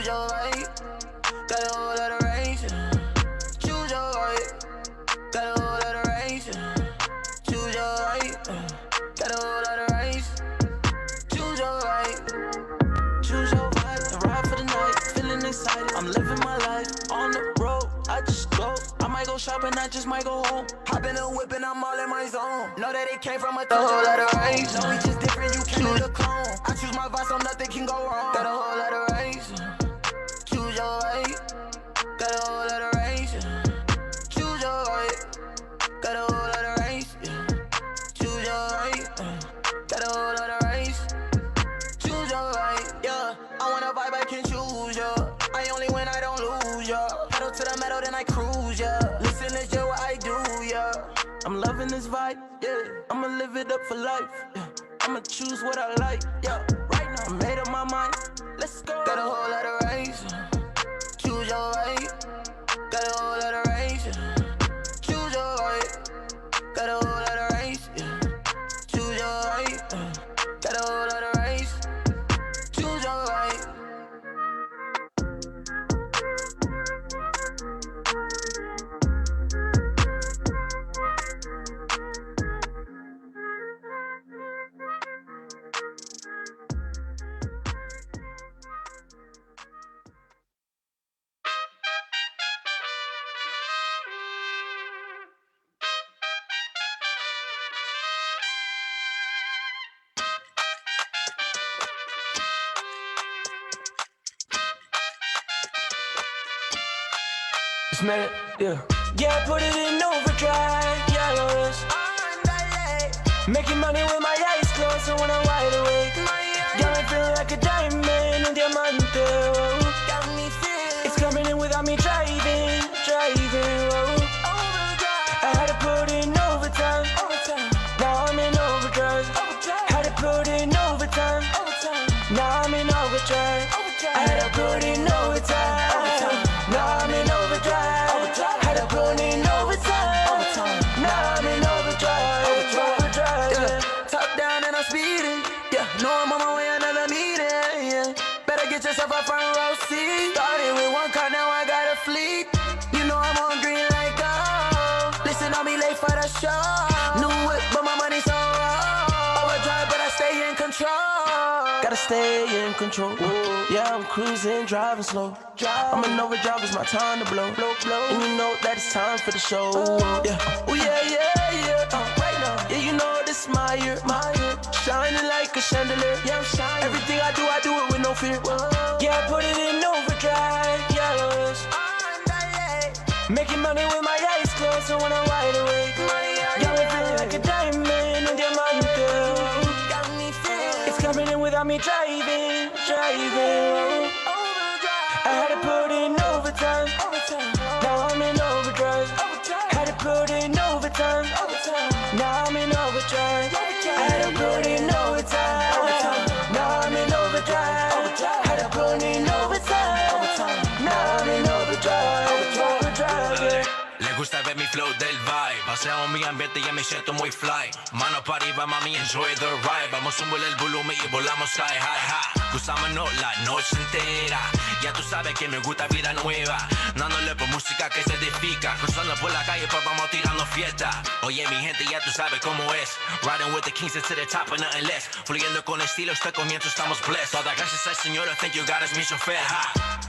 Choose your right, got a whole lot of race. Choose your right, got a whole lot of race. Choose your right, got a whole lot of race. Choose your right, choose your vibe and ride for the night. Feeling excited, I'm living my life on the road. I just go, I might go shopping, I just might go home. Hop in a whip and I'm all in my zone. Know that it came from a whole lot of race. Know we just different, you can't do the clone. I choose my vibe so nothing can go wrong. Got a whole lot of race. Choose your right, got a whole lot of race. Choose your right, got a whole lot of race. Choose your right, got a whole lot of race. Choose your right, yeah. I want a vibe I can choose, yeah. I only win, I don't lose, yeah. Pedal to the metal, then I cruise, yeah. Listen to just what I do, yeah. I'm loving this vibe, yeah. I'ma live it up for life, yeah. I'ma choose what I like, yeah. Right now, I made up my mind. Let's go. Got a whole lot of race. Choose your right. Got a whole lot of race. Choose your right. Got a whole lot of race. Choose your right. Got a whole lot of race. Choose your right. Just made it, yeah. Yeah, put it in overdrive, yeah, yes. Making money with my eyes closed, so when I'm wide awake, got me feeling like a diamond, un diamante, oh. It's coming in without me driving, oh. I had to put in overtime, now I'm in overdrive. Had to put in overtime, now I'm in overdrive. I had to put in overtime, now I'm in overdrive. Had to put in overtime, now I'm in overdrive. Yeah. Top down and I'm speeding. Yeah, know I'm on my way, another meeting. Yeah, better get yourself a front row seat. Started with one car, now I got a fleet. You know I'm on green like gold. Listen, I'll be late for the show. New whip, but my money's so low. Overdrive, but I stay in control. Gotta stay in control. Yeah, I'm cruising, driving slow. I'm an overdrive, it's my time to blow. And you know that it's time for the show. Yeah, oh yeah. Right now, yeah, you know this my year. Shining like a chandelier. Yeah, I'm shining. Everything I do it with no fear. Yeah, I put it in overdrive. Yeah, yes. Making money with my eyes closed, so when I'm wide awake, got me feeling like a diamond, un diamante. It's coming in without me driving, oh. I had to put in overtime, now I'm in overdrive. Had to put in overtime, now I'm in overdrive. I had to put in overtime, now I'm in overdrive. Had to put in overtime, now I'm in overdrive, yeah. Le gusta ver mi flow del vibe. Paseo mi ambiente y me siento muy fly. Mano para arriba, mami, enjoy the ride. Vamos a subir el volumen y volamos high, Cruzamos la noche entera. Ya tú sabes que me gusta vida nueva. Dándole por música que se edifica. Cruzando por la calle, pues vamos tirando fiesta. Oye, mi gente, ya tú sabes cómo es. Riding with the kings to the top and nothing less. Fluyendo con estilo, este comienzo estamos blessed. Toda gracias al Señor, I thank you God es mi chofer.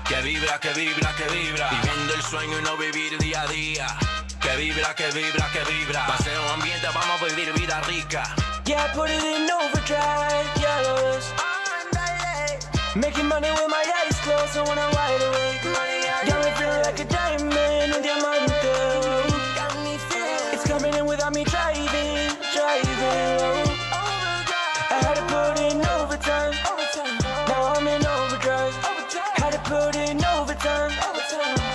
Que vibra, que vibra, que vibra. Viviendo el sueño y no vivir día a día. Que vibra, que vibra, que vibra. Paseo ambiente, vamos a vivir vida rica. Yeah, I put it in overdrive, yeah, yes. Making money with my eyes closed, so when I'm wide awake, got me feeling like a diamond, un diamante. It's coming in without me driving, oh. I had to put in overtime, now I'm in overdrive. Had to put in overtime,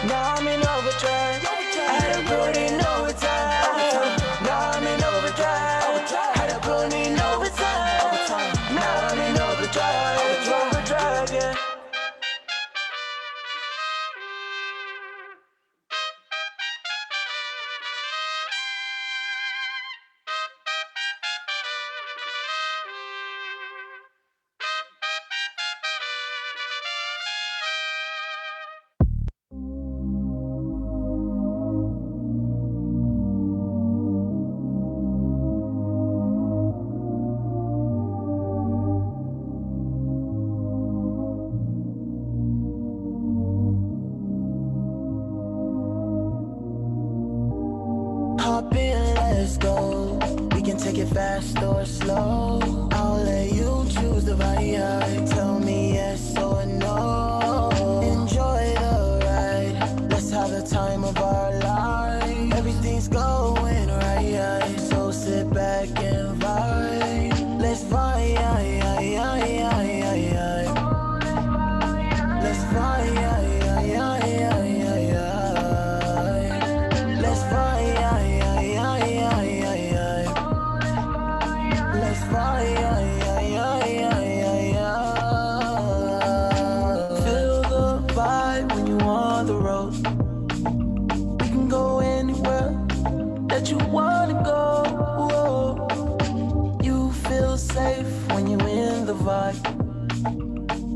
now I'm in overdrive. I had to put in overtime, now I'm in overdrive. Had to put in overtime, now I'm in overdrive, yeah. it fast or slow. I'll let you choose the vibe. Tell me yes or no. Enjoy the ride. Let's have the time of our life. Everything's going right, so sit back and vibe. Let's vibe. Let's vibe. Let's vibe. Let's vibe. Feel the vibe when you on the road. We can go anywhere that you wanna go. Whoa. You feel safe when you in the vibe.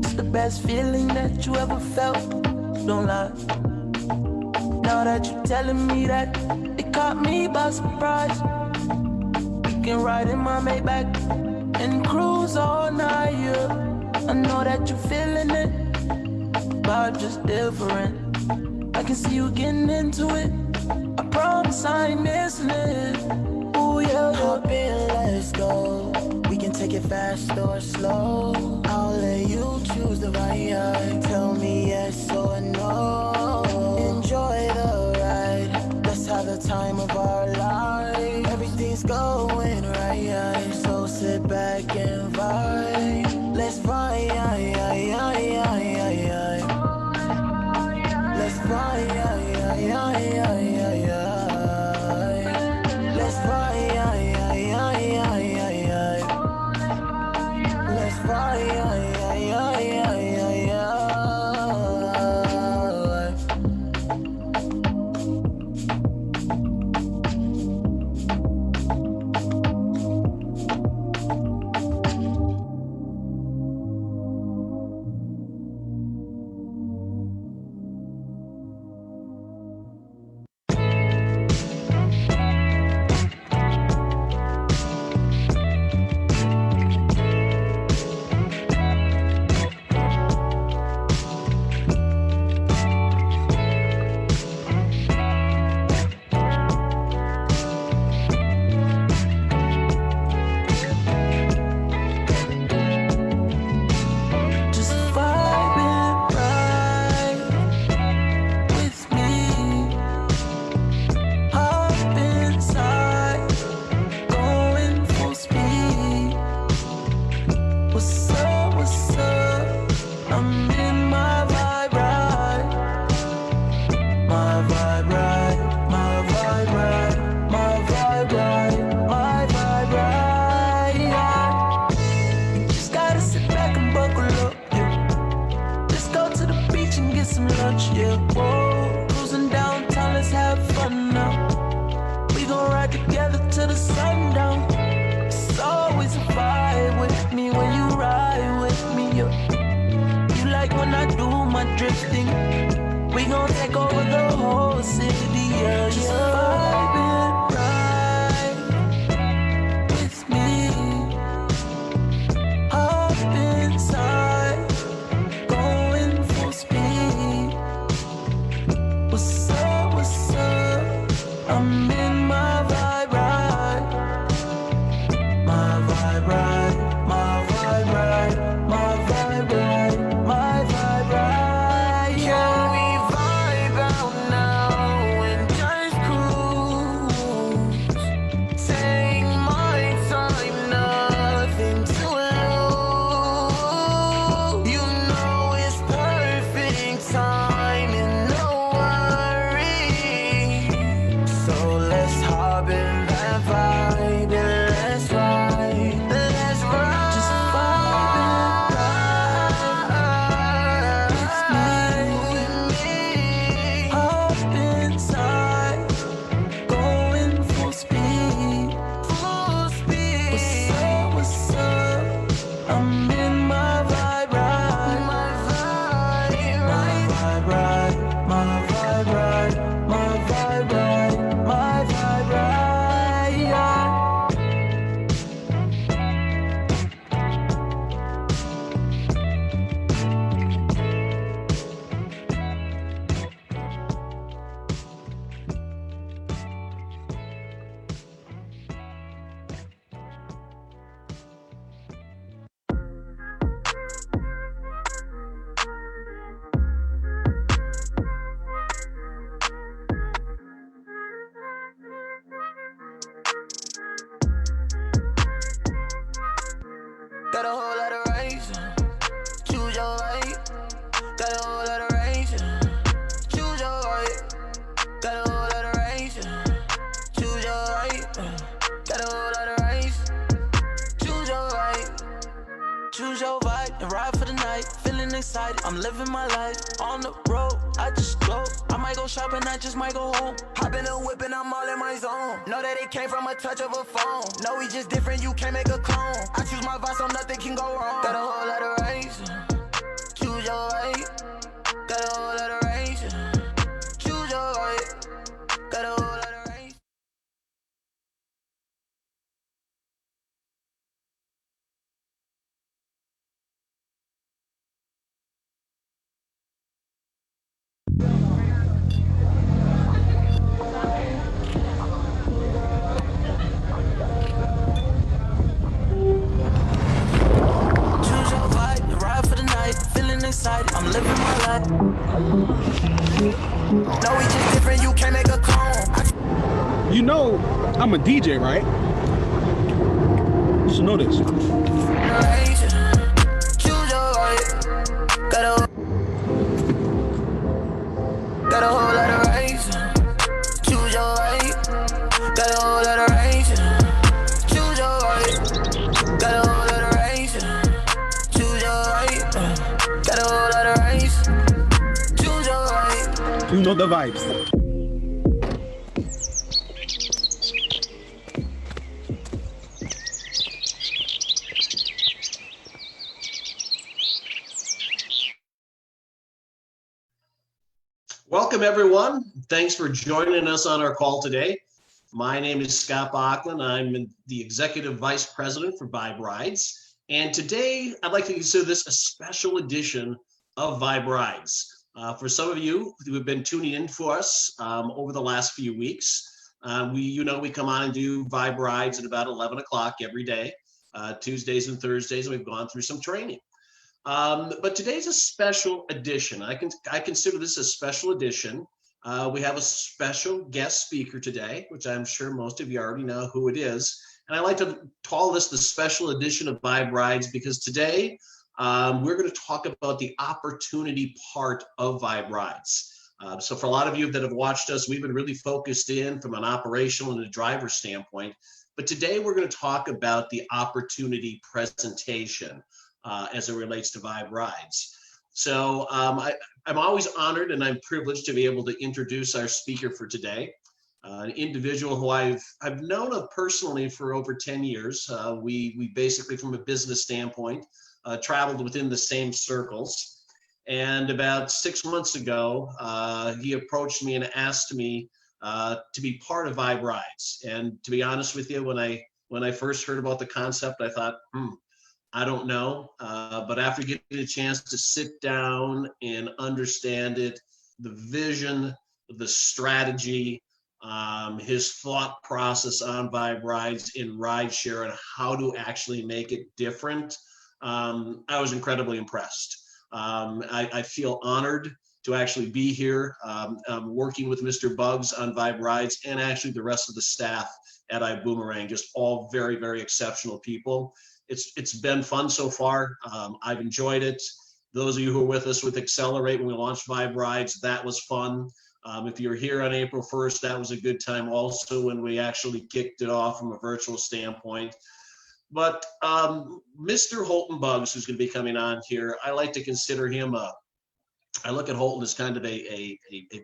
It's the best feeling that you ever felt. Don't lie. Now that you're telling me that, it caught me by surprise. We can ride in my Maybach and cruise all night, yeah. I know that you're feeling it, vibe just different. I can see you getting into it. I promise I ain't missing it. Ooh, yeah. Hop in, let's go. We can take it fast or slow. I'll let you choose the vibe. Tell me yes or no. Enjoy the ride. Let's have the time of our life. Everything's going right, so sit back and vibe. Let's vibe. Let's vibe. Let's vibe. Let's vibe. Drifting, we gon' take over the whole city, yeah. Just vibing right with me. Hop inside, going full speed. What's up, what's up? I'm in my vibe right. My vibe right, my vibe right, my vibe right, my vibe right. Can we vibe out now and just cruise? Got a whole lot of race, choose your right. Got a whole lot of race, choose your right. Got a whole lot of race, choose your right. Choose your vibe and ride for the night. Feeling excited, I'm living my life. On the road, I just go. I might go shopping, I just might go home. Hop in the whip and I'm all in my zone. Know that it came from a touch of a phone. No, we just different, you can't make a clone. I choose my vibe so nothing can go wrong. Got a whole lot of race, choose your right. Got a whole lot of race, choose your right. Got a whole lot of race. Choose your vibe and ride for the night. Feeling excited, I'm living my life. No, we just different, you can't make a clone. You know, I'm a DJ, right? You should know this. Race, choose your right. Got a whole lot of race, choose your right. Got a whole lot of race, choose your right. Got a whole lot of race, choose your right. Got a whole lot of race, choose your right. You know the vibes. Welcome, everyone. Thanks for joining us on our call today. My name is Scott Bachman. I'm the Executive Vice President for Vibe Rides. And today, I'd like to consider this a special edition of Vibe Rides. For some of you who have been tuning in for us over the last few weeks, we come on and do Vibe Rides at about 11 o'clock every day, Tuesdays and Thursdays, and we've gone through some training. But today's a special edition. I consider this a special edition. We have a special guest speaker today, which I'm sure most of you already know who it is. And I like to call this the special edition of Vibe Rides because today we're going to talk about the opportunity part of Vibe Rides. So for a lot of you that have watched us, we've been really focused in from an operational and a driver standpoint. But today we're going to talk about the opportunity presentation as it relates to Vibe Rides. So I'm always honored and I'm privileged to be able to introduce our speaker for today, an individual who I've known personally for over 10 years. We basically, from a business standpoint, traveled within the same circles. And about 6 months ago, he approached me and asked me to be part of Vibe Rides. And to be honest with you, when I first heard about the concept, I thought, I don't know, but after getting a chance to sit down and understand it, the vision, the strategy, his thought process on Vibe Rides in Rideshare and how to actually make it different, I was incredibly impressed. I feel honored to actually be here working with Mr. Bugs on Vibe Rides and actually the rest of the staff at iBoomerang, just all very, very exceptional people. It's been fun so far. I've enjoyed it. Those of you who were with us with Accelerate when we launched Vibe Rides, that was fun. If you're here on April 1st, that was a good time also when we actually kicked it off from a virtual standpoint. But Mr. Holton Bugs, who's going to be coming on here, I like to consider him I look at Holton as kind of a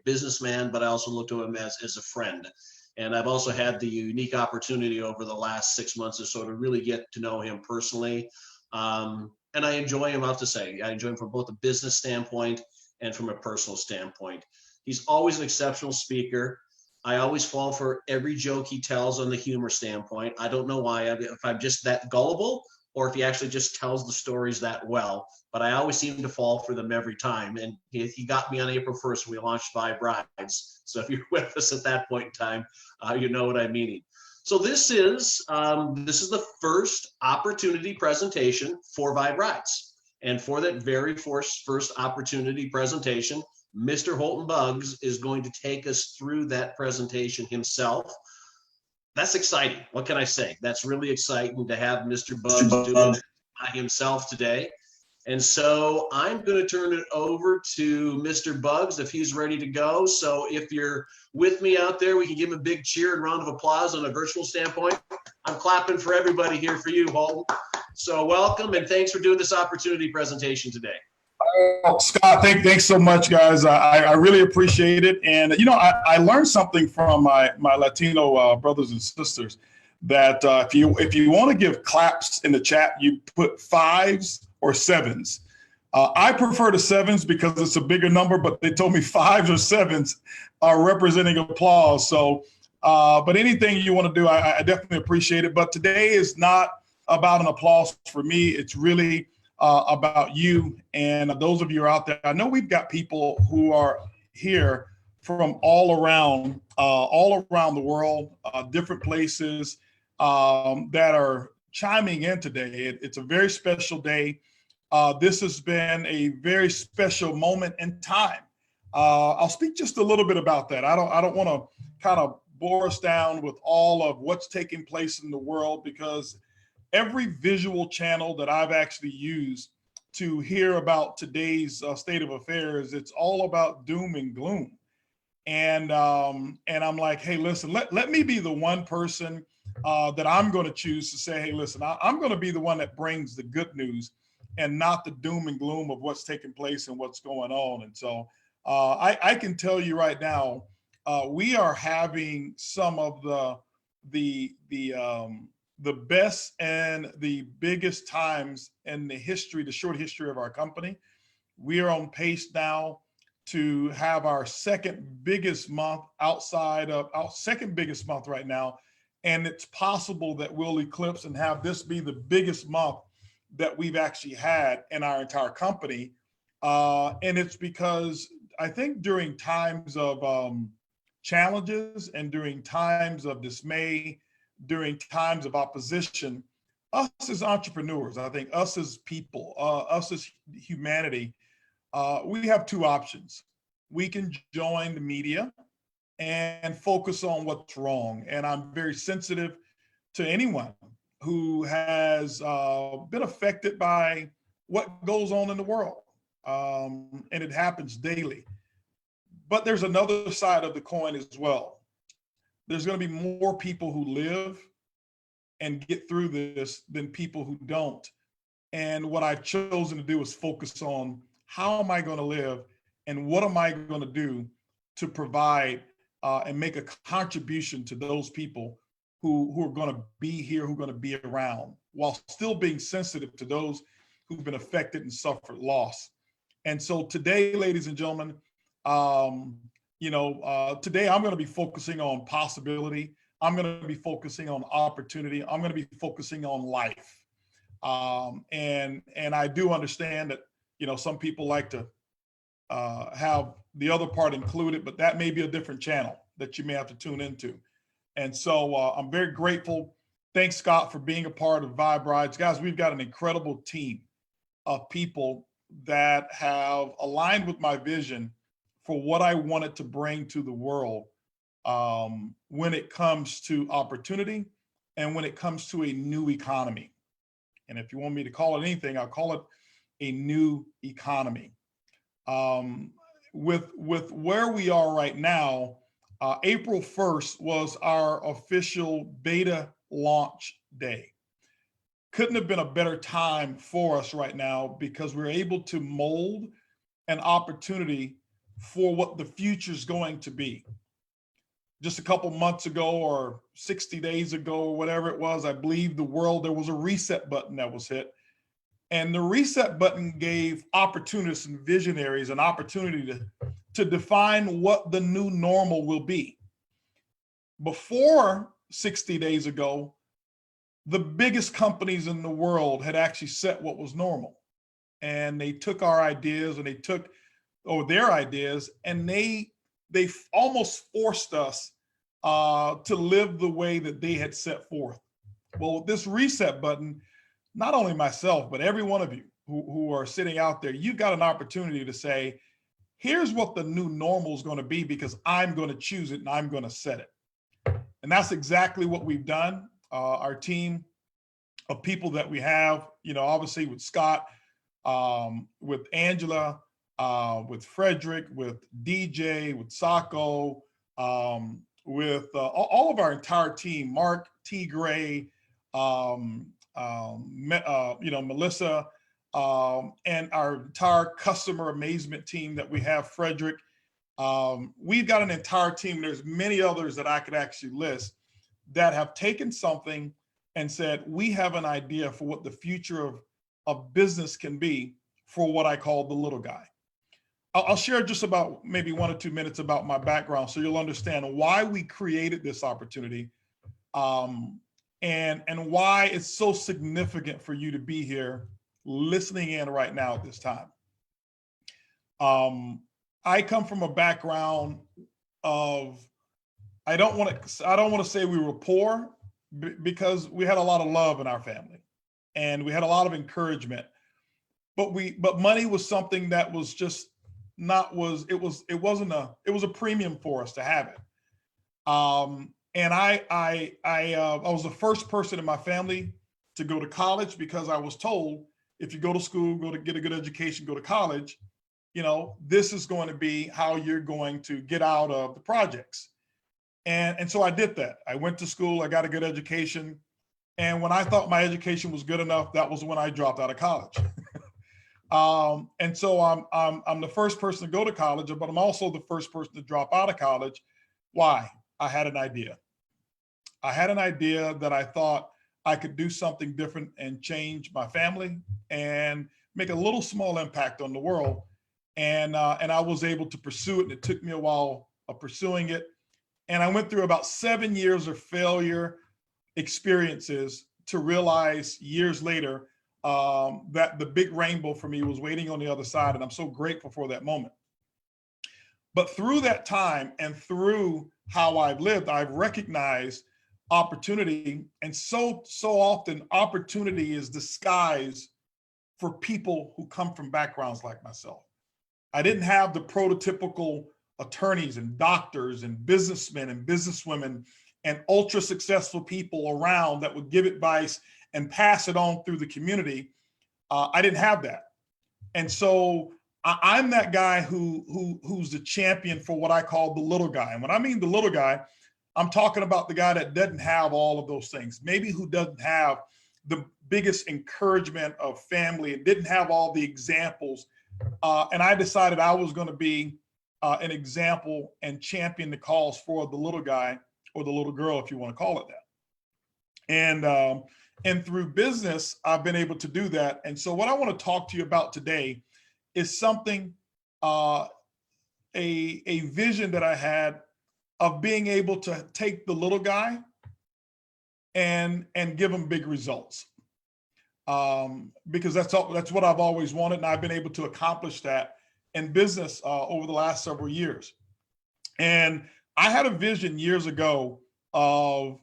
businessman, but I also look to him as a friend. And I've also had the unique opportunity over the last 6 months or so to really get to know him personally. And I enjoy him, I have to say. I enjoy him from both a business standpoint and from a personal standpoint. He's always an exceptional speaker. I always fall for every joke he tells on the humor standpoint. I don't know why, if I'm just that gullible or if he actually just tells the stories that well, but I always seem to fall for them every time. And he got me on April 1st when we launched Vibe Rides. So if you're with us at that point in time, you know what I'm meaning. So this is the first opportunity presentation for Vibe Rides. And for that very first opportunity presentation, Mr. Holton Bugs is going to take us through that presentation himself. That's exciting. What can I say? That's really exciting to have Mr. Bugs doing it by himself today. And so I'm going to turn it over to Mr. Bugs if he's ready to go. So if you're with me out there, we can give him a big cheer and round of applause on a virtual standpoint. I'm clapping for everybody here for you, Holton. So welcome and thanks for doing this opportunity presentation today. Scott, thanks so much, guys. I really appreciate it. And, you know, I learned something from my Latino brothers and sisters that if you want to give claps in the chat, you put 5s or 7s. I prefer the 7s because it's a bigger number, but they told me 5s or 7s are representing applause. So, but anything you want to do, I definitely appreciate it. But today is not about an applause for me. It's really about you and those of you out there. I know we've got people who are here from all around the world, different places that are chiming in today. It's a very special day. This has been a very special moment in time. I'll speak just a little bit about that. I don't want to kind of bore us down with all of what's taking place in the world, because every visual channel that I've actually used to hear about today's state of affairs, it's all about doom and gloom. And I'm like, hey, listen, let me be the one person that I'm going to choose to say, hey, listen, I'm going to be the one that brings the good news and not the doom and gloom of what's taking place and what's going on. And so I can tell you right now, we are having some of the best and the biggest times in the short history of our company. We are on pace now to have our second biggest month second biggest month right now. And it's possible that we'll eclipse and have this be the biggest month that we've actually had in our entire company. And it's because I think during times of challenges and during times of dismay, during times of opposition, us as entrepreneurs, I think us as people, us as humanity, we have two options. We can join the media and focus on what's wrong. And I'm very sensitive to anyone who has been affected by what goes on in the world. And it happens daily. But there's another side of the coin as well. There's going to be more people who live and get through this than people who don't. And what I've chosen to do is focus on how am I going to live and what am I going to do to provide and make a contribution to those people who are going to be here, who are going to be around, while still being sensitive to those who've been affected and suffered loss. And so today, ladies and gentlemen, today I'm going to be focusing on possibility. I'm going to be focusing on opportunity. I'm going to be focusing on life. And I do understand that, some people like to have the other part included, but that may be a different channel that you may have to tune into. And so I'm very grateful. Thanks, Scott, for being a part of Vibe Rides. Guys, we've got an incredible team of people that have aligned with my vision for what I wanted to bring to the world when it comes to opportunity and when it comes to a new economy. And if you want me to call it anything, I'll call it a new economy. With where we are right now, April 1st was our official beta launch day. Couldn't have been a better time for us right now because we're able to mold an opportunity for what the future is going to be. Just a couple months ago or 60 days ago or whatever it was, I believe there was a reset button that was hit. And the reset button gave opportunists and visionaries an opportunity to define what the new normal will be. Before 60 days ago, the biggest companies in the world had actually set what was normal. And they took our ideas and they took their ideas and they almost forced us to live the way that they had set forth. Well, with this reset button, not only myself, but every one of you who are sitting out there, you've got an opportunity to say, here's what the new normal is going to be because I'm going to choose it and I'm going to set it. And that's exactly what we've done. Our team of people that we have, obviously with Scott, with Angela, with Frederick, with DJ, with Sacco, with all of our entire team, Mark, T. Gray, Melissa, and our entire customer amazement team that we have, Frederick. We've got an entire team. There's many others that I could actually list that have taken something and said, we have an idea for what the future of business can be for what I call the little guy. I'll share just about maybe 1 or 2 minutes about my background so you'll understand why we created this opportunity, and why it's so significant for you to be here listening in right now at this time. I come from a background of, I don't want to say we were poor, because we had a lot of love in our family and we had a lot of encouragement, but money was something that was just it was a premium for us to have it. And I was the first person in my family to go to college, because I was told, if you go to school, go to get a good education, go to college, this is going to be how you're going to get out of the projects. And so I did that. I went to school, I got a good education. And when I thought my education was good enough, that was when I dropped out of college. And so I'm the first person to go to college, but I'm also the first person to drop out of college. Why? I had an idea. I had an idea that I thought I could do something different and change my family and make a little small impact on the world. And I was able to pursue it. And it took me a while of pursuing it. And I went through about 7 years of failure experiences to realize years later that the big rainbow for me was waiting on the other side. And I'm so grateful for that moment. But through that time and through how I've lived, I've recognized opportunity. And so often opportunity is disguised for people who come from backgrounds like myself. I didn't have the prototypical attorneys and doctors and businessmen and businesswomen and ultra successful people around that would give advice and pass it on through the community. I didn't have that. And so I'm that guy who's the champion for what I call the little guy. And when I mean the little guy, I'm talking about the guy that doesn't have all of those things, maybe who doesn't have the biggest encouragement of family and didn't have all the examples. And I decided I was going to be an example and champion the cause for the little guy, or the little girl, if you want to call it that. And through business, I've been able to do that. And so what I want to talk to you about today is something, a vision that I had of being able to take the little guy and give him big results. Because that's what I've always wanted. And I've been able to accomplish that in business over the last several years. And I had a vision years ago of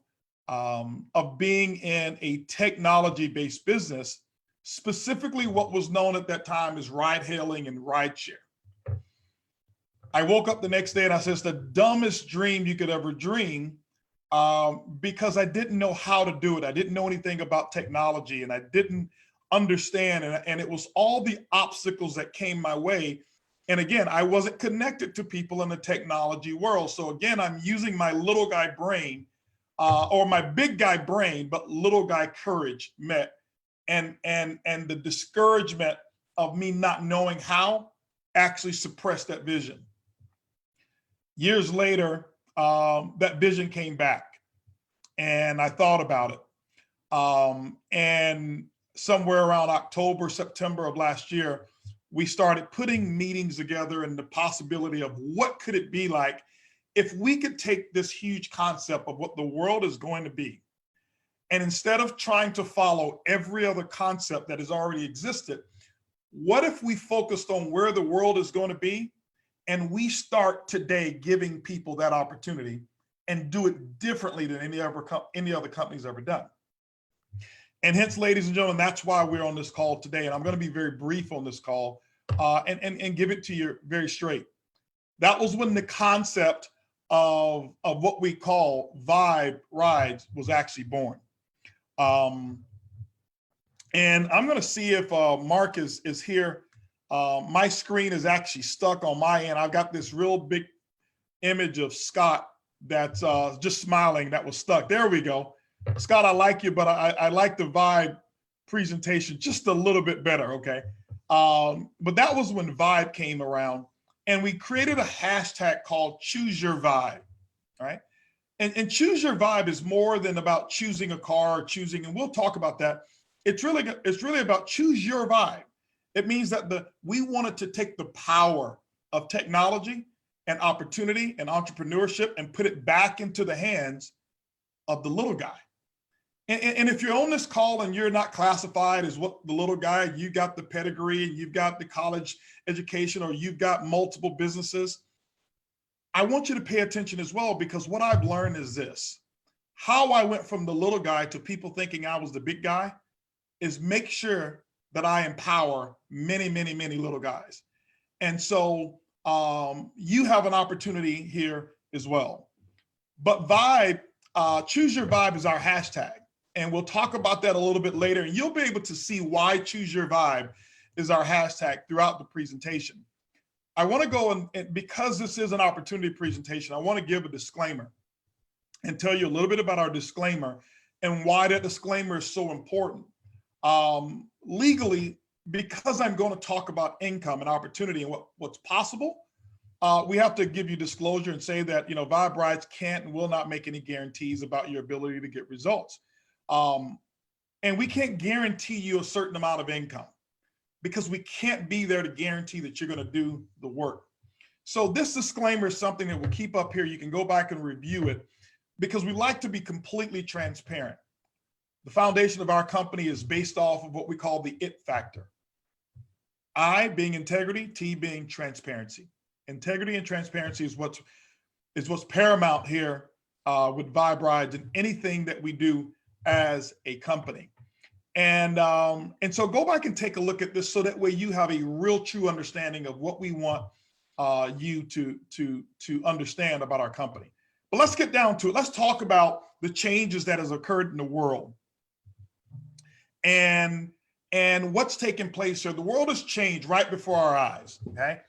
being in a technology-based business, specifically what was known at that time as ride hailing and rideshare. I woke up the next day and I said, it's the dumbest dream you could ever dream, because I didn't know how to do it. I didn't know anything about technology and I didn't understand. And it was all the obstacles that came my way. And again, I wasn't connected to people in the technology world. So again, I'm using my little guy brain, or my big guy brain, but little guy courage met. And the discouragement of me not knowing how actually suppressed that vision. Years later, that vision came back and I thought about it. And somewhere around October, September of last year, we started putting meetings together and the possibility of what could it be like if we could take this huge concept of what the world is going to be, and instead of trying to follow every other concept that has already existed, what if we focused on where the world is going to be and we start today giving people that opportunity and do it differently than any other company's ever done. And hence, ladies and gentlemen, that's why we're on this call today. And I'm going to be very brief on this call and give it to you very straight. That was when the concept of what we call Vibe Rides was actually born. And I'm going to see if Mark is here. My screen is actually stuck on my end. I've got this real big image of Scott that's just smiling that was stuck. There we go. Scott, I like you, but I like the Vibe presentation just a little bit better, okay? But that was when Vibe came around, and we created a hashtag called Choose Your Vibe, right? And Choose Your Vibe is more than about choosing a car or choosing, and we'll talk about that. It's really about choose your vibe. It means that we wanted to take the power of technology and opportunity and entrepreneurship and put it back into the hands of the little guy. And if you're on this call and you're not classified as what the little guy, you got the pedigree and you've got the college education, or you've got multiple businesses, I want you to pay attention as well, because what I've learned is this: how I went from the little guy to people thinking I was the big guy is make sure that I empower many, many, many little guys. And so you have an opportunity here as well. But Vibe, Choose Your Vibe is our hashtag. And we'll talk about that a little bit later. And you'll be able to see why Choose Your Vibe is our hashtag throughout the presentation. I want to go and because this is an opportunity presentation, I want to give a disclaimer and tell you a little bit about our disclaimer and why that disclaimer is so important. Legally, because I'm going to talk about income and opportunity and what's possible, we have to give you disclosure and say that, Vibe Rides can't and will not make any guarantees about your ability to get results. And we can't guarantee you a certain amount of income, because we can't be there to guarantee that you're going to do the work. So this disclaimer is something that we'll keep up here. You can go back and review it, because we like to be completely transparent. The foundation of our company is based off of what we call the IT factor. I being integrity, T being transparency. Integrity and transparency is what's paramount here with Vibe Rides and anything that we do as a company. And so go back and take a look at this, so that way you have a real true understanding of what we want you to understand about our company. But let's get down to it. Let's talk about the changes that has occurred in the world and what's taking place here. The world has changed right before our eyes. Okay,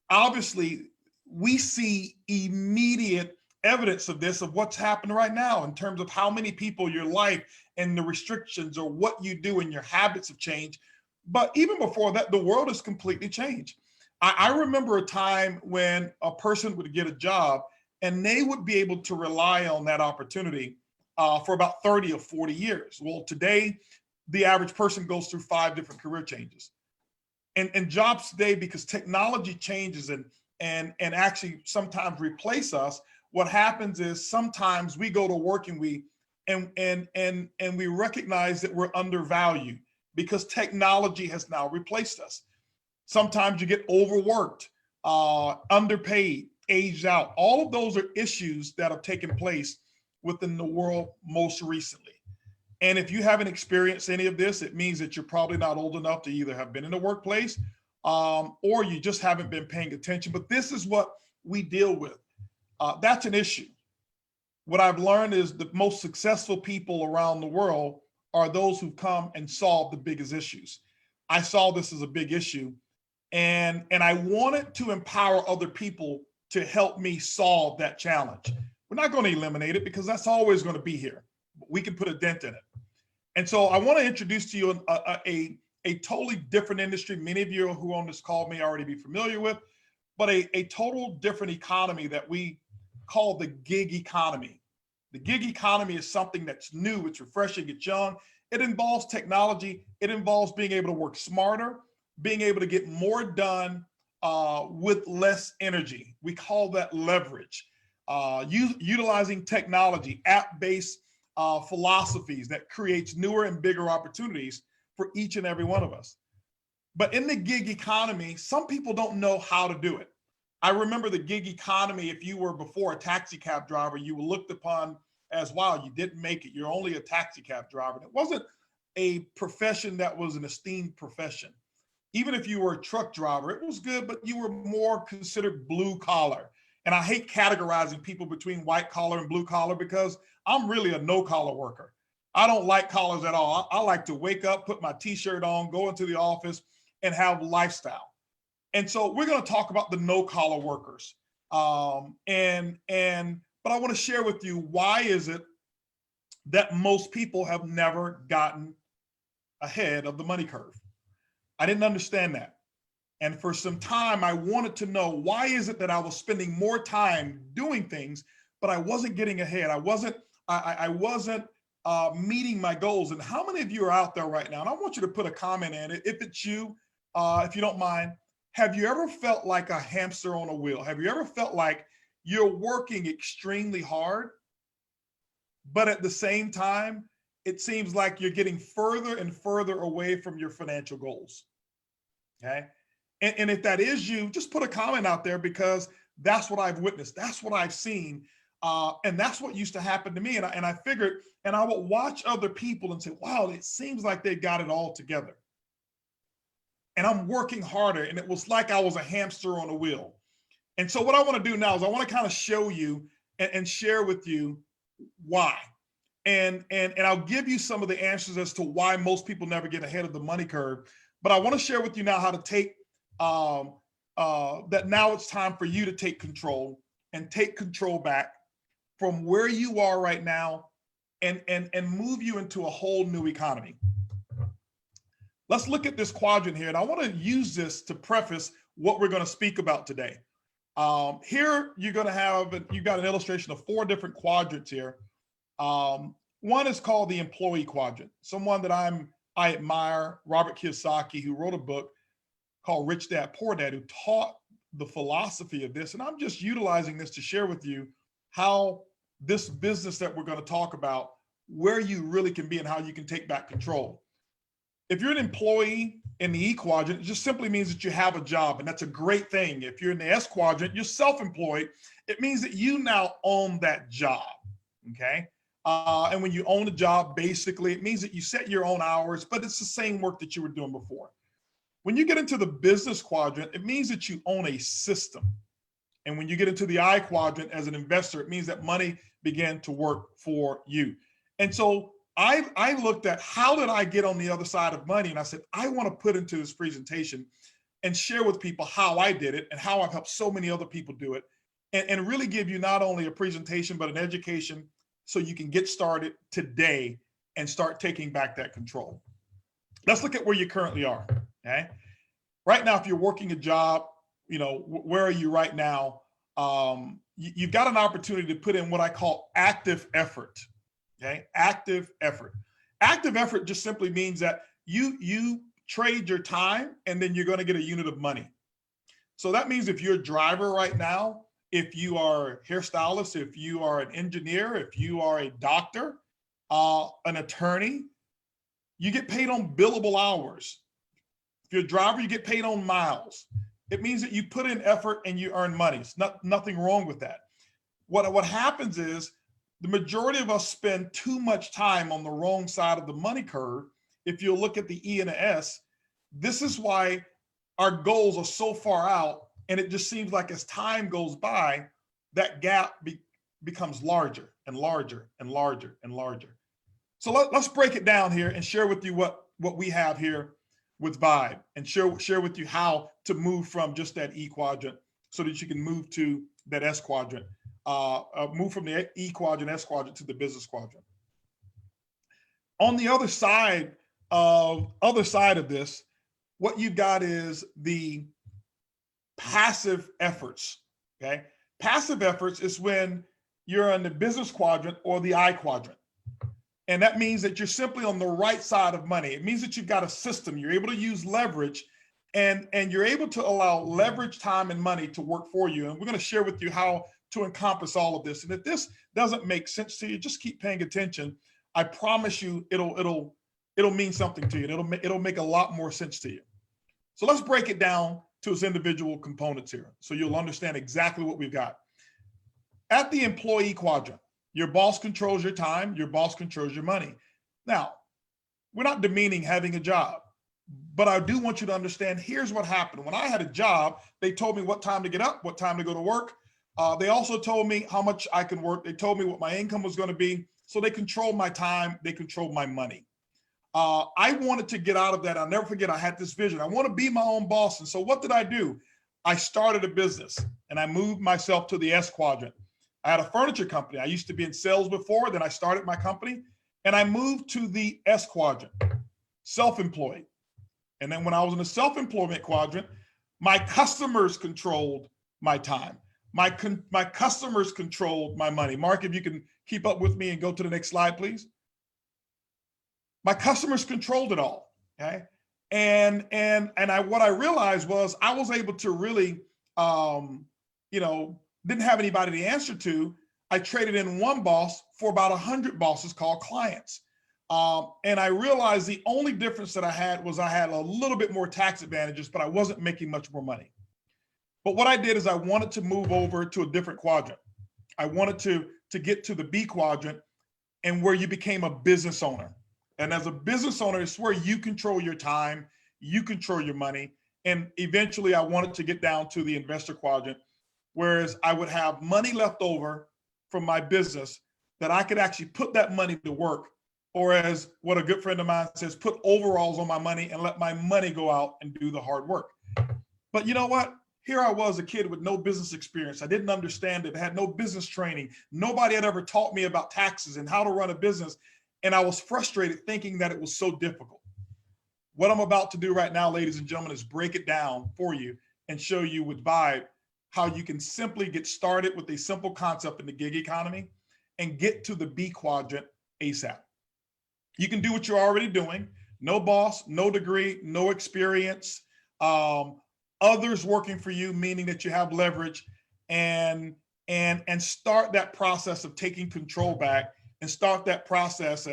obviously we see immediate evidence of this, of what's happening right now in terms of how many people, your life and the restrictions or what you do and your habits have changed. But even before that, the world has completely changed. I remember a time when a person would get a job and they would be able to rely on that opportunity for about 30 or 40 years. Well, today, the average person goes through 5 different career changes. And jobs today, because technology changes and actually sometimes replace us, what happens is sometimes we go to work and we recognize that we're undervalued because technology has now replaced us. Sometimes you get overworked, underpaid, aged out. All of those are issues that have taken place within the world most recently. And if you haven't experienced any of this, it means that you're probably not old enough to either have been in the workplace or you just haven't been paying attention. But this is what we deal with. That's an issue. What I've learned is the most successful people around the world are those who come and solve the biggest issues. I saw this as a big issue, and I wanted to empower other people to help me solve that challenge. We're not going to eliminate it because that's always going to be here. We can put a dent in it. And so I want to introduce to you a totally different industry. Many of you who are on this call may already be familiar with, but a total different economy that we call the gig economy. The gig economy is something that's new, it's refreshing, it's young. It involves technology. It involves being able to work smarter, being able to get more done with less energy. We call that leverage. Utilizing technology, app-based philosophies that creates newer and bigger opportunities for each and every one of us. But in the gig economy, some people don't know how to do it. I remember the gig economy, if you were before a taxi cab driver, you were looked upon as, wow, you didn't make it. You're only a taxi cab driver. And it wasn't a profession that was an esteemed profession. Even if you were a truck driver, it was good, but you were more considered blue collar. And I hate categorizing people between white collar and blue collar because I'm really a no collar worker. I don't like collars at all. I like to wake up, put my t-shirt on, go into the office and have lifestyle. And so we're going to talk about the no collar workers. But I want to share with you, why is it that most people have never gotten ahead of the money curve? I didn't understand that. And for some time, I wanted to know, why is it that I was spending more time doing things, but I wasn't getting ahead? I wasn't meeting my goals. And how many of you are out there right now? And I want you to put a comment in it. If it's you, if you don't mind, have you ever felt like a hamster on a wheel? Have you ever felt like you're working extremely hard, but at the same time, it seems like you're getting further and further away from your financial goals? Okay. And if that is you, just put a comment out there, because that's what I've witnessed. That's what I've seen. And that's what used to happen to me. And I figured, and I would watch other people and say, wow, it seems like they got it all together. And I'm working harder. And it was like I was a hamster on a wheel. And so what I want to do now is I want to kind of show you and share with you why. And I'll give you some of the answers as to why most people never get ahead of the money curve. But I want to share with you now how to take that now it's time for you to take control and take control back from where you are right now and move you into a whole new economy. Let's look at this quadrant here. And I want to use this to preface what we're going to speak about today. Here you're going to have, you've got an illustration of 4 different quadrants here. One is called the employee quadrant. Someone that I admire, Robert Kiyosaki, who wrote a book called Rich Dad, Poor Dad, who taught the philosophy of this. And I'm just utilizing this to share with you how this business that we're going to talk about, where you really can be and how you can take back control. If you're an employee in the E quadrant, it just simply means that you have a job, and that's a great thing. If you're in the S quadrant, you're self-employed. It means that you now own that job, okay? And when you own a job, basically, it means that you set your own hours, but it's the same work that you were doing before. When you get into the business quadrant, it means that you own a system. And when you get into the I quadrant as an investor, it means that money began to work for you. And so I looked at, how did I get on the other side of money? And I said, I want to put into this presentation and share with people how I did it and how I've helped so many other people do it, and really give you not only a presentation, but an education so you can get started today and start taking back that control. Let's look at where you currently are, okay? Right now, if you're working a job, you know, where are you right now? You've got an opportunity to put in what I call active effort, okay? Active effort. Active effort just simply means that you trade your time and then you're gonna get a unit of money. So that means if you're a driver right now, if you are a hairstylist, if you are an engineer, if you are a doctor, an attorney, you get paid on billable hours. If you're a driver, you get paid on miles. It means that you put in effort and you earn money. It's nothing wrong with that. What happens is the majority of us spend too much time on the wrong side of the money curve. If you look at the E and the S, this is why our goals are so far out, and it just seems like as time goes by, that gap becomes larger and larger and larger and larger. So let's break it down here and share with you what we have here with Vibe, and share with you how to move from just that E quadrant so that you can move to that S quadrant, move from the E quadrant, S quadrant to the business quadrant. On the other side of this, what you've got is the passive efforts, okay? Passive efforts is when you're in the business quadrant or the I quadrant. And that means that you're simply on the right side of money. It means that you've got a system. You're able to use leverage, and you're able to allow leverage, time, and money to work for you. And we're going to share with you how to encompass all of this. And if this doesn't make sense to you, just keep paying attention. I promise you it'll mean something to you. It'll make a lot more sense to you. So let's break it down to its individual components here, so you'll understand exactly what we've got. At the employee quadrant, your boss controls your time, your boss controls your money. Now, we're not demeaning having a job, but I do want you to understand, here's what happened. When I had a job, they told me what time to get up, what time to go to work. They also told me how much I can work. They told me what my income was going to be. So they controlled my time, they controlled my money. I wanted to get out of that. I'll never forget, I had this vision. I want to be my own boss. And so what did I do? I started a business and I moved myself to the S quadrant. I had a furniture company. I used to be in sales before, then I started my company and I moved to the S quadrant, self-employed. And then when I was in the self-employment quadrant, my customers controlled my time. My customers controlled my money. Mark, if you can keep up with me and go to the next slide, please. My customers controlled it all, okay? And what I realized was I was able to really, didn't have anybody to answer to. I traded in one boss for about 100 bosses called clients. And I realized the only difference that I had was I had a little bit more tax advantages, but I wasn't making much more money. But what I did is I wanted to move over to a different quadrant. I wanted to get to the B quadrant and where you became a business owner. And as a business owner, it's where you control your time, you control your money. And eventually I wanted to get down to the investor quadrant, whereas I would have money left over from my business that I could actually put that money to work. Or as what a good friend of mine says, put overalls on my money and let my money go out and do the hard work. But you know what? Here I was, a kid with no business experience. I didn't understand it. I had no business training. Nobody had ever taught me about taxes and how to run a business. And I was frustrated thinking that it was so difficult. What I'm about to do right now, ladies and gentlemen, is break it down for you and show you with Vibe how you can simply get started with a simple concept in the gig economy and get to the B quadrant ASAP. You can do what you're already doing. No boss, no degree, no experience, others working for you, meaning that you have leverage, and start that process of taking control back and start that process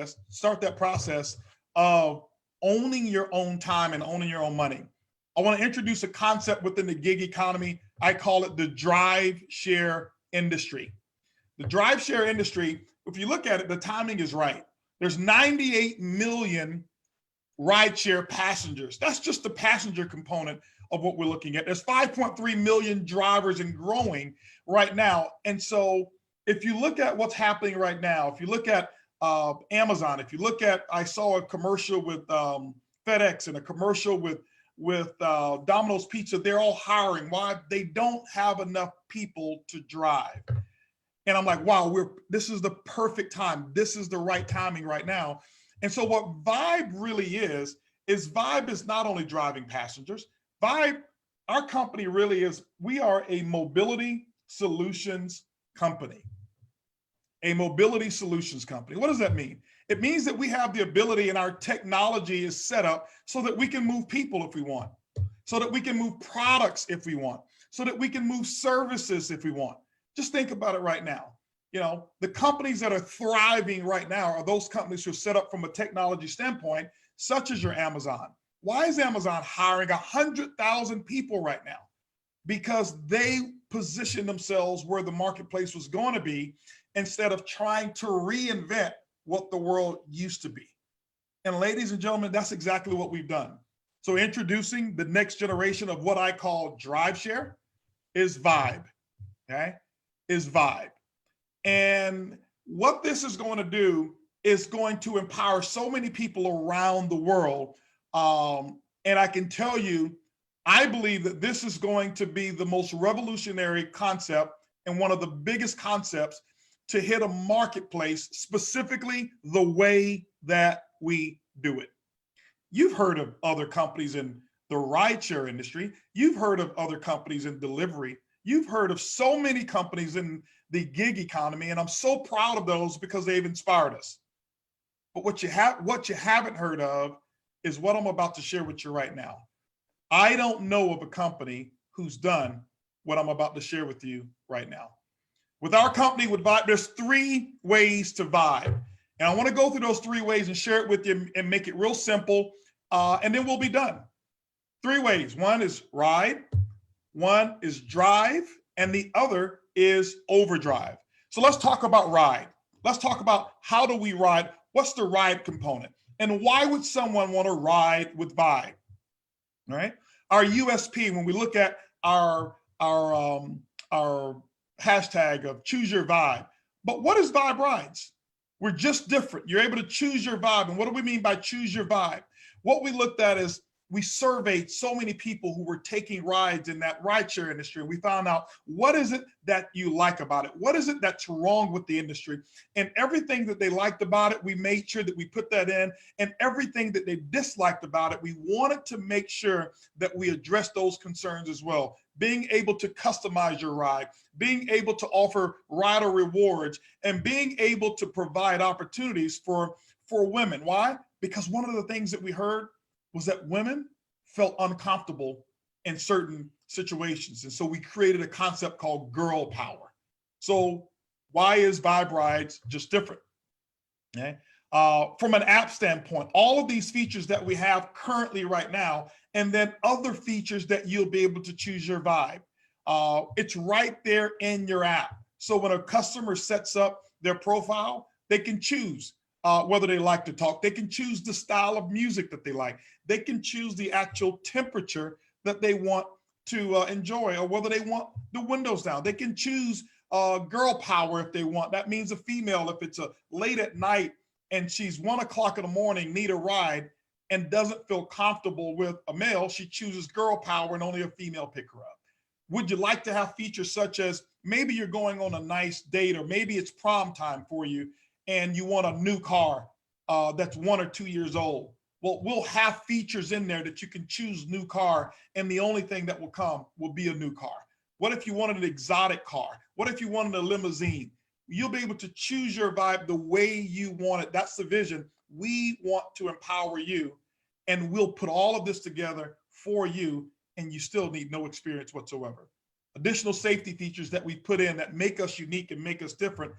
of owning your own time and owning your own money. I want to introduce a concept within the gig economy. I call it the Driveshare industry. The Driveshare industry, if you look at it, the timing is right. There's 98 million rideshare passengers. That's just the passenger component of what we're looking at. There's 5.3 million drivers and growing right now. And so if you look at what's happening right now, if you look at Amazon, if you look at, I saw a commercial with FedEx and a commercial with Domino's Pizza, they're all hiring. Why? They don't have enough people to drive. And I'm like, wow, this is the perfect time. This is the right timing right now. And so what Vibe really is Vibe is not only driving passengers. Vibe, our company really is, we are a mobility solutions company. A mobility solutions company. What does that mean? It means that we have the ability and our technology is set up so that we can move people if we want, so that we can move products if we want, so that we can move services if we want. Just think about it right now. You know, the companies that are thriving right now are those companies who are set up from a technology standpoint, such as your Amazon. Why is Amazon hiring 100,000 people right now? Because they position themselves where the marketplace was going to be instead of trying to reinvent what the world used to be. And ladies and gentlemen, that's exactly what we've done. So introducing the next generation of what I call Driveshare is Vibe, okay? Is Vibe. And what this is going to do is going to empower so many people around the world. And I can tell you, I believe that this is going to be the most revolutionary concept and one of the biggest concepts to hit a marketplace, specifically the way that we do it. You've heard of other companies in the rideshare industry. You've heard of other companies in delivery. You've heard of so many companies in the gig economy, and I'm so proud of those because they've inspired us. But what you haven't heard of is what I'm about to share with you right now. I don't know of a company who's done what I'm about to share with you right now. With our company, with Vibe, there's 3 ways to Vibe. And I want to go through those 3 ways and share it with you and make it real simple, and then we'll be done. 3 ways. One is ride, one is drive, and the other is overdrive. So let's talk about ride. Let's talk about how do we ride? What's the ride component? And why would someone want to ride with Vibe? All right. Our USP, when we look at our hashtag of choose your vibe, but what is Vibe Rides? We're just different. You're able to choose your vibe. And what do we mean by choose your vibe? What we looked at is we surveyed so many people who were taking rides in that rideshare industry. We found out, what is it that you like about it? What is it that's wrong with the industry? And everything that they liked about it, we made sure that we put that in. And everything that they disliked about it, we wanted to make sure that we address those concerns as well. Being able to customize your ride, being able to offer rider rewards, and being able to provide opportunities for women. Why? Because one of the things that we heard was that women felt uncomfortable in certain situations. And so we created a concept called girl power. So why is Vibe Rides just different? Okay. From an app standpoint, all of these features that we have currently right now, and then other features that you'll be able to choose your vibe. It's right there in your app. So when a customer sets up their profile, they can choose whether they like to talk. They can choose the style of music that they like. They can choose the actual temperature that they want to enjoy, or whether they want the windows down. They can choose girl power if they want. That means a female, if it's a late at night and she's 1 o'clock in the morning, need a ride and doesn't feel comfortable with a male, she chooses girl power and only a female pick her up. Would you like to have features such as, maybe you're going on a nice date, or maybe it's prom time for you and you want a new car that's 1 or 2 years old? Well, we'll have features in there that you can choose new car, and the only thing that will come will be a new car. What if you wanted an exotic car? What if you wanted a limousine? You'll be able to choose your vibe the way you want it. That's the vision. We want to empower you, and we'll put all of this together for you, and you still need no experience whatsoever. Additional safety features that we put in that make us unique and make us different.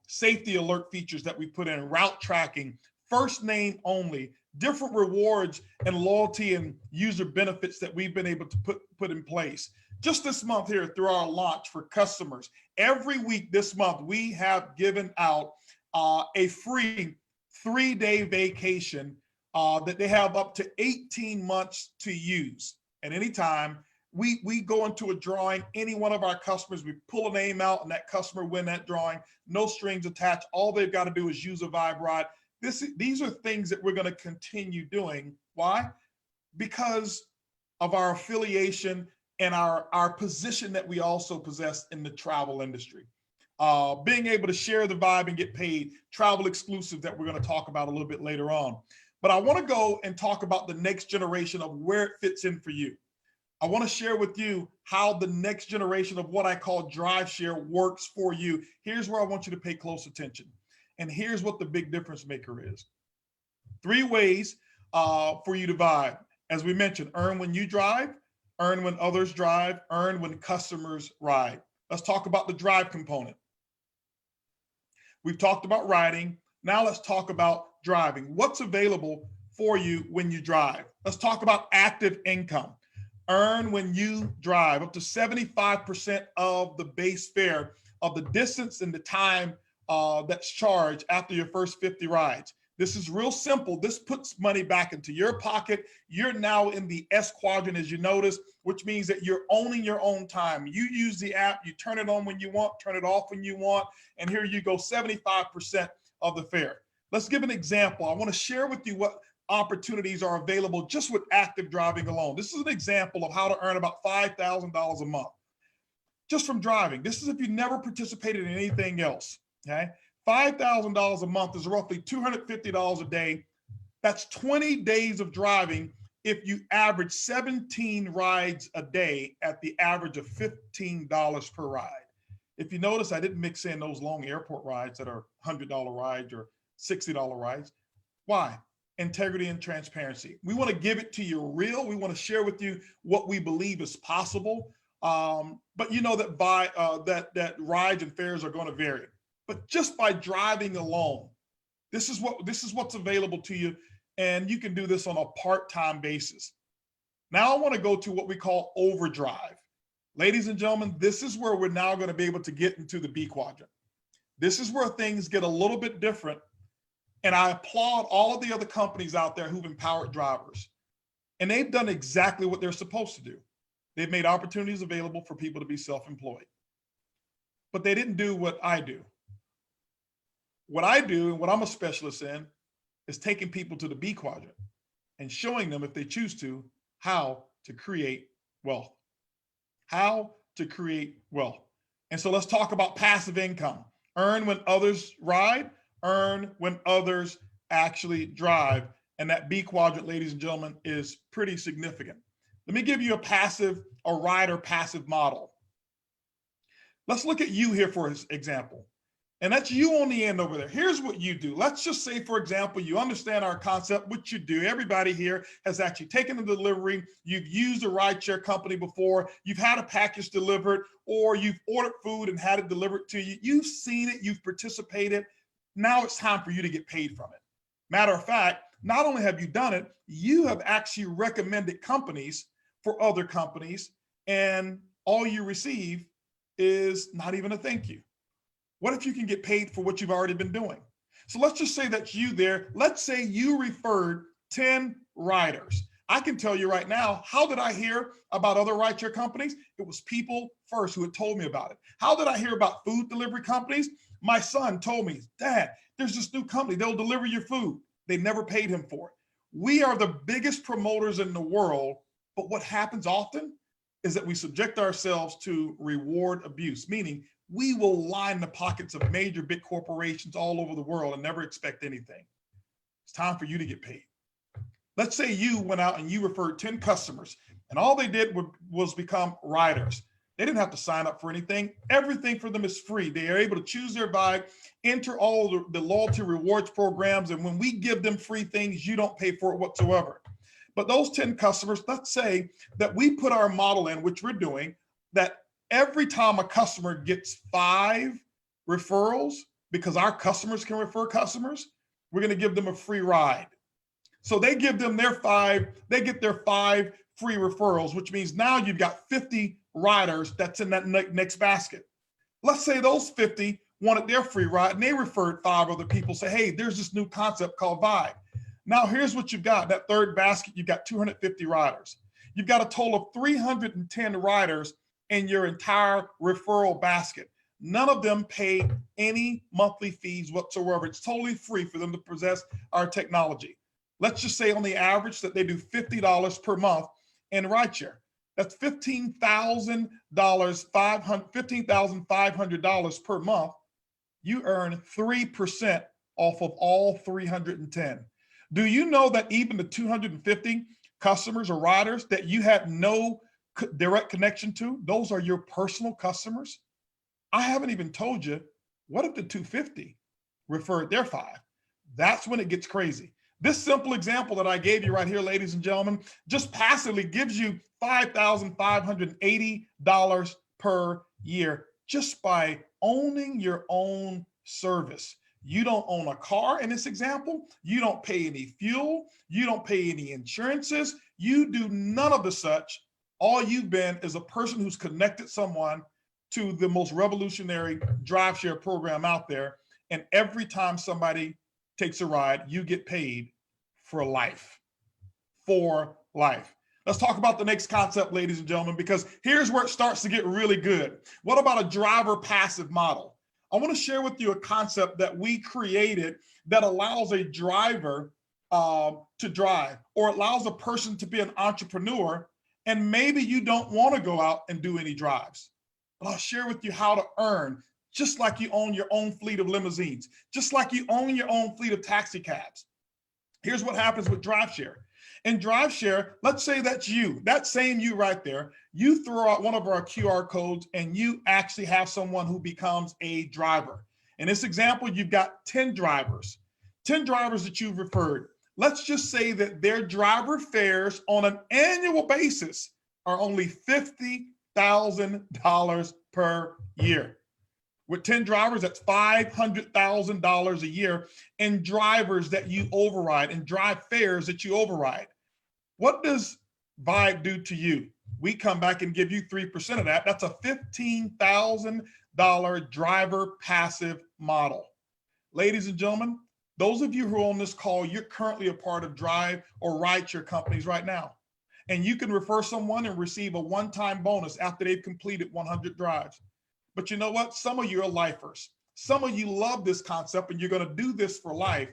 Safety alert features that we put in, route tracking, first name only, different rewards and loyalty and user benefits that we've been able to put in place. Just this month here, through our launch for customers, every week this month, we have given out a free 3-day vacation that they have up to 18 months to use. At any time, we go into a drawing. Any one of our customers, we pull a name out and that customer win that drawing. No strings attached. All they've got to do is use a Vibe Ride. These are things that we're going to continue doing. Why? Because of our affiliation and our position that we also possess in the travel industry. Being able to share the vibe and get paid, travel exclusive that we're going to talk about a little bit later on. But I want to go and talk about the next generation of where it fits in for you. I want to share with you how the next generation of what I call Driveshare works for you. Here's where I want you to pay close attention. And here's what the big difference maker is. 3 ways for you to vibe. As we mentioned, earn when you drive, earn when others drive, earn when customers ride. Let's talk about the drive component. We've talked about riding. Now let's talk about driving. What's available for you when you drive? Let's talk about active income. Earn when you drive, up to 75% of the base fare of the distance and the time that's charged after your first 50 rides. This is real simple. This puts money back into your pocket. You're now in the S quadrant, as you notice, which means that you're owning your own time. You use the app, you turn it on when you want, turn it off when you want, and here you go, 75% of the fare. Let's give an example. I want to share with you what opportunities are available just with active driving alone. This is an example of how to earn about $5,000 a month just from driving. This is if you never participated in anything else, okay? $5,000 a month is roughly $250 a day. That's 20 days of driving if you average 17 rides a day at the average of $15 per ride. If you notice, I didn't mix in those long airport rides that are $100 rides or $60 rides. Why? Integrity and transparency. We want to give it to you real. We want to share with you what we believe is possible. But you know that that rides and fares are going to vary. But just by driving alone, this is what's available to you, and you can do this on a part-time basis. Now I want to go to what we call overdrive. Ladies and gentlemen, this is where we're now going to be able to get into the B quadrant. This is where things get a little bit different. And I applaud all of the other companies out there who've empowered drivers. And they've done exactly what they're supposed to do. They've made opportunities available for people to be self-employed. But they didn't do what I do. What I do and what I'm a specialist in is taking people to the B quadrant and showing them, if they choose to, how to create wealth. How to create wealth. And so let's talk about passive income. Earn when others ride, earn when others actually drive. And that B quadrant, ladies and gentlemen, is pretty significant. Let me give you a rider passive model. Let's look at you here for example. And that's you on the end over there. Here's what you do. Let's just say, for example, you understand our concept, what you do. Everybody here has actually taken a delivery. You've used a rideshare company before. You've had a package delivered, or you've ordered food and had it delivered to you. You've seen it, you've participated. Now it's time for you to get paid from it. Matter of fact, not only have you done it, you have actually recommended companies for other companies, and all you receive is not even a thank you. What if you can get paid for what you've already been doing? So let's just say that's you there. Let's say you referred 10 riders. I can tell you right now, how did I hear about other rideshare companies? It was people first who had told me about it. How did I hear about food delivery companies? My son told me, Dad, there's this new company, they'll deliver your food. They never paid him for it. We are the biggest promoters in the world, but what happens often is that we subject ourselves to reward abuse, meaning we will line the pockets of major big corporations all over the world and never expect anything. It's time for you to get paid. Let's say you went out and you referred 10 customers and all they did was become riders. They didn't have to sign up for anything. Everything for them is free. They are able to choose their vibe, enter all the loyalty rewards programs. And when we give them free things, you don't pay for it whatsoever. But those 10 customers, let's say that we put our model in, which we're doing, that every time a customer gets 5 referrals, because our customers can refer customers, we're going to give them a free ride. So they give them their 5, they get their 5 free referrals, which means now you've got 50 riders that's in that next basket. Let's say those 50 wanted their free ride and they referred 5 other people, say, hey, there's this new concept called Vibe. Now here's what you've got. That third basket, you've got 250 riders. You've got a total of 310 riders in your entire referral basket. None of them pay any monthly fees whatsoever. It's totally free for them to possess our technology. Let's just say on the average that they do $50 per month in rideshare. That's $15,000, $15,500 per month. You earn 3% off of all 310. Do you know that even the 250 customers or riders that you had no direct connection to, those are your personal customers? I haven't even told you, what if the 250 referred their 5? That's when it gets crazy. This simple example that I gave you right here, ladies and gentlemen, just passively gives you $5,580 per year just by owning your own service. You don't own a car in this example. You don't pay any fuel. You don't pay any insurances. You do none of the such. All you've been is a person who's connected someone to the most revolutionary Driveshare program out there. And every time somebody takes a ride, you get paid for life. For life. Let's talk about the next concept, ladies and gentlemen, because here's where it starts to get really good. What about a driver passive model? I want to share with you a concept that we created that allows a driver to drive, or allows a person to be an entrepreneur, and maybe you don't want to go out and do any drives. But I'll share with you how to earn, just like you own your own fleet of limousines, just like you own your own fleet of taxi cabs. Here's what happens with Driveshare. In Driveshare, let's say that's you, that same you right there. You throw out one of our QR codes and you actually have someone who becomes a driver. In this example, you've got 10 drivers that you've referred. Let's just say that their driver fares on an annual basis are only $50,000 per year. With 10 drivers, that's $500,000 a year in drivers that you override and drive fares that you override. What does Vibe do to you? We come back and give you 3% of that. That's a $15,000 driver passive model. Ladies and gentlemen, those of you who are on this call, you're currently a part of Drive or Rideshare companies right now. And you can refer someone and receive a one-time bonus after they've completed 100 drives. But you know what? Some of you are lifers. Some of you love this concept and you're going to do this for life,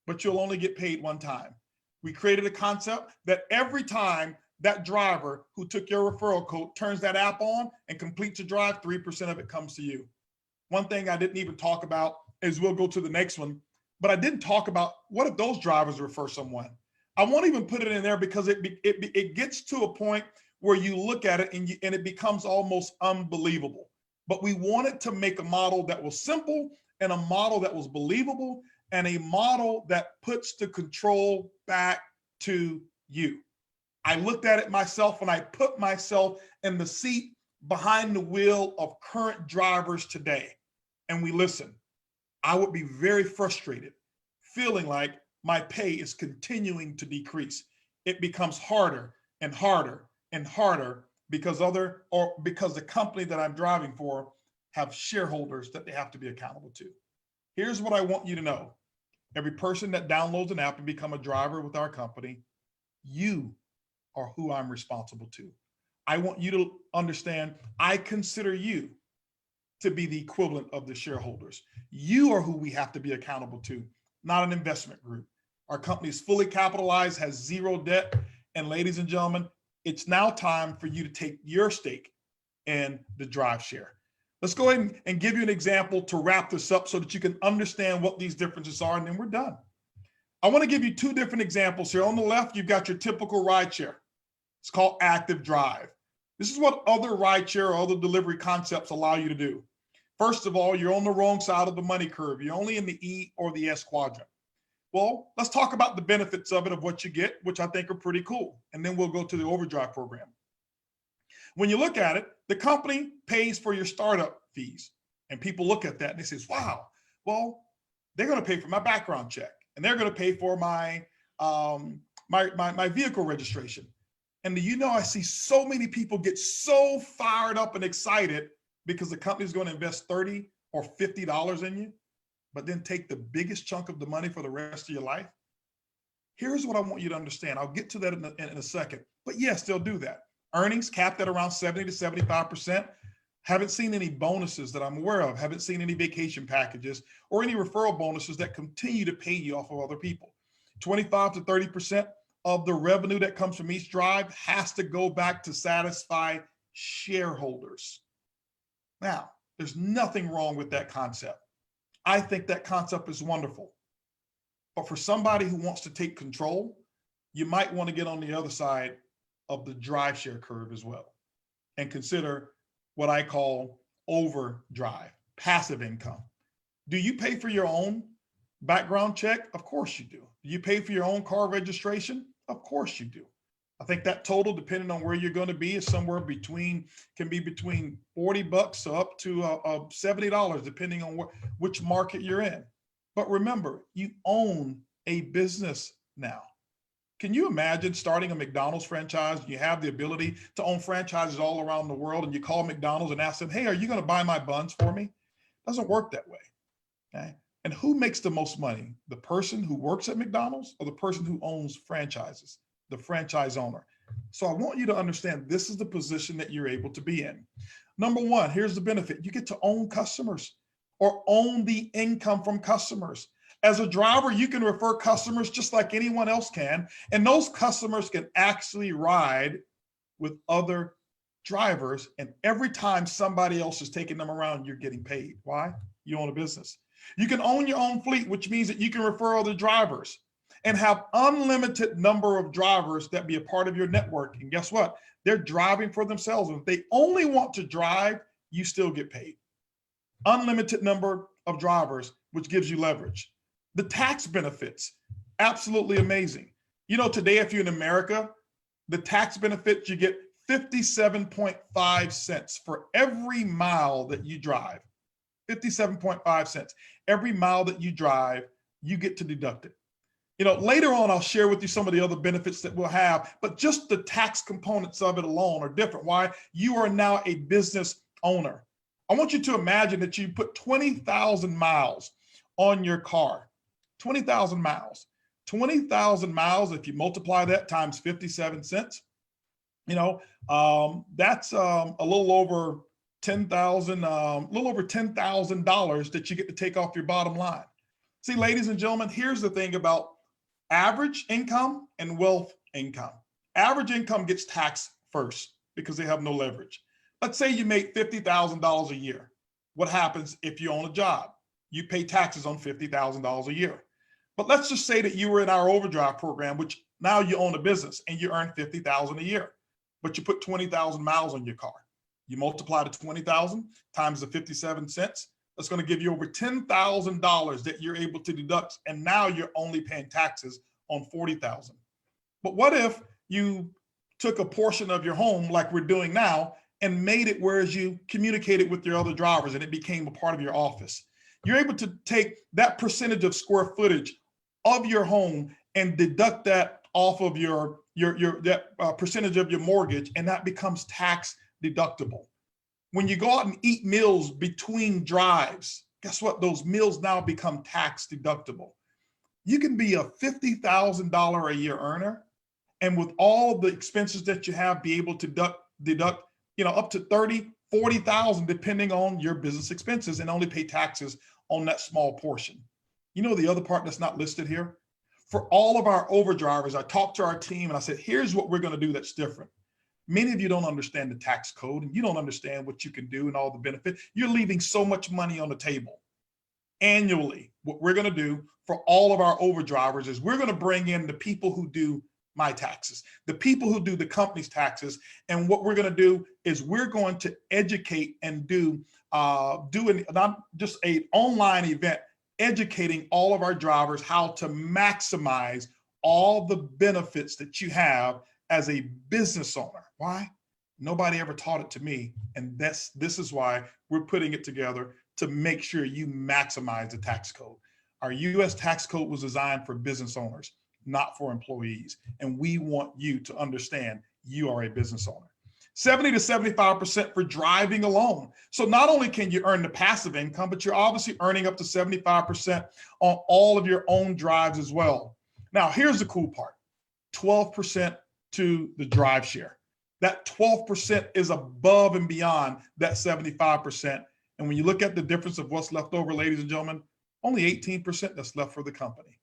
but you'll only get paid one time. We created a concept that every time that driver who took your referral code turns that app on and completes a drive, 3% of it comes to you. One thing I didn't even talk about is, we'll go to the next one, but I didn't talk about what if those drivers refer someone. I won't even put it in there because it gets to a point where you look at it and it becomes almost unbelievable. But we wanted to make a model that was simple and a model that was believable and a model that puts the control back to you. I looked at it myself and I put myself in the seat behind the wheel of current drivers today. And we listen. I would be very frustrated, feeling like my pay is continuing to decrease. It becomes harder and harder and harder because the company that I'm driving for have shareholders that they have to be accountable to. Here's what I want you to know. Every person that downloads an app and become a driver with our company, you are who I'm responsible to. I want you to understand, I consider you to be the equivalent of the shareholders. You are who we have to be accountable to, not an investment group. Our company is fully capitalized, has zero debt, and ladies and gentlemen, it's now time for you to take your stake in the Driveshare. Let's go ahead and give you an example to wrap this up so that you can understand what these differences are, and then we're done. I want to give you two different examples here. On the left, you've got your typical rideshare. It's called Active Drive. This is what other rideshare or other delivery concepts allow you to do. First of all, you're on the wrong side of the money curve. You're only in the E or the S quadrant. Well, let's talk about the benefits of it, of what you get, which I think are pretty cool. And then we'll go to the OVERDRIVE program. When you look at it, the company pays for your startup fees. And people look at that and they say, wow, well, they're going to pay for my background check and they're going to pay for my vehicle registration. And do you know, I see so many people get so fired up and excited because the company's going to invest $30 or $50 in you, but then take the biggest chunk of the money for the rest of your life. Here's what I want you to understand. I'll get to that in a second, but yes, they'll do that. Earnings capped at around 70 to 75%. Haven't seen any bonuses that I'm aware of. Haven't seen any vacation packages or any referral bonuses that continue to pay you off of other people. 25 to 30% of the revenue that comes from each drive has to go back to satisfy shareholders. Now, there's nothing wrong with that concept. I think that concept is wonderful. But for somebody who wants to take control, you might want to get on the other side of the Driveshare curve as well and consider what I call overdrive, passive income. Do you pay for your own background check? Of course you do. Do you pay for your own car registration? Of course you do. I think that total, depending on where you're going to be, is somewhere between, can be between $40 up to $70, depending on which market you're in. But remember, you own a business now. Can you imagine starting a McDonald's franchise? You have the ability to own franchises all around the world, and you call McDonald's and ask them, hey, are you going to buy my buns for me? It doesn't work that way. Okay. And who makes the most money? The person who works at McDonald's or the person who owns franchises, the franchise owner? So I want you to understand this is the position that you're able to be in. Number one, here's the benefit. You get to own customers or own the income from customers. As a driver, you can refer customers just like anyone else can, and those customers can actually ride with other drivers, and every time somebody else is taking them around, you're getting paid. Why? You own a business. You can own your own fleet, which means that you can refer other drivers and have unlimited number of drivers that be a part of your network. And guess what? They're driving for themselves. If they only want to drive, you still get paid. Unlimited number of drivers, which gives you leverage. The tax benefits, absolutely amazing. You know, today, if you're in America, the tax benefits, you get 57.5 cents for every mile that you drive. 57.5 cents. Every mile that you drive, you get to deduct it. You know, later on, I'll share with you some of the other benefits that we'll have, but just the tax components of it alone are different. Why? You are now a business owner. I want you to imagine that you put 20,000 miles on your car. 20,000 miles. 20,000 miles, if you multiply that times 57 cents, you know, that's a little over little over $10,000 that you get to take off your bottom line. See, ladies and gentlemen, here's the thing about average income and wealth income. Average income gets taxed first because they have no leverage. Let's say you make $50,000 a year. What happens if you own a job? You pay taxes on $50,000 a year. But let's just say that you were in our overdrive program, which now you own a business and you earn $50,000 a year, but you put 20,000 miles on your car. You multiply the 20,000 times the 57 cents. That's going to give you over $10,000 that you're able to deduct. And now you're only paying taxes on 40,000. But what if you took a portion of your home like we're doing now and made it whereas you communicated with your other drivers and it became a part of your office? You're able to take that percentage of square footage of your home and deduct that off of that percentage of your mortgage, and that becomes tax deductible. When you go out and eat meals between drives, guess what? Those meals now become tax deductible. You can be a $50,000 a year earner, and with all the expenses that you have, be able to deduct, up to 30, 40,000, depending on your business expenses, and only pay taxes on that small portion. You know, the other part that's not listed here, for all of our overdrivers, I talked to our team and I said, here's what we're going to do that's different. Many of you don't understand the tax code and you don't understand what you can do and all the benefits. You're leaving so much money on the table. Annually, what we're going to do for all of our overdrivers is we're going to bring in the people who do my taxes, the people who do the company's taxes. And what we're going to do is we're going to educate and do not just an online event, educating all of our drivers how to maximize all the benefits that you have as a business owner. Why? Nobody ever taught it to me. And this is why we're putting it together to make sure you maximize the tax code. Our US tax code was designed for business owners, not for employees. And we want you to understand you are a business owner. 70 to 75% for driving alone. So not only can you earn the passive income, but you're obviously earning up to 75% on all of your own drives as well. Now, here's the cool part, 12% to the Driveshare. That 12% is above and beyond that 75%. And when you look at the difference of what's left over, ladies and gentlemen, only 18% that's left for the company.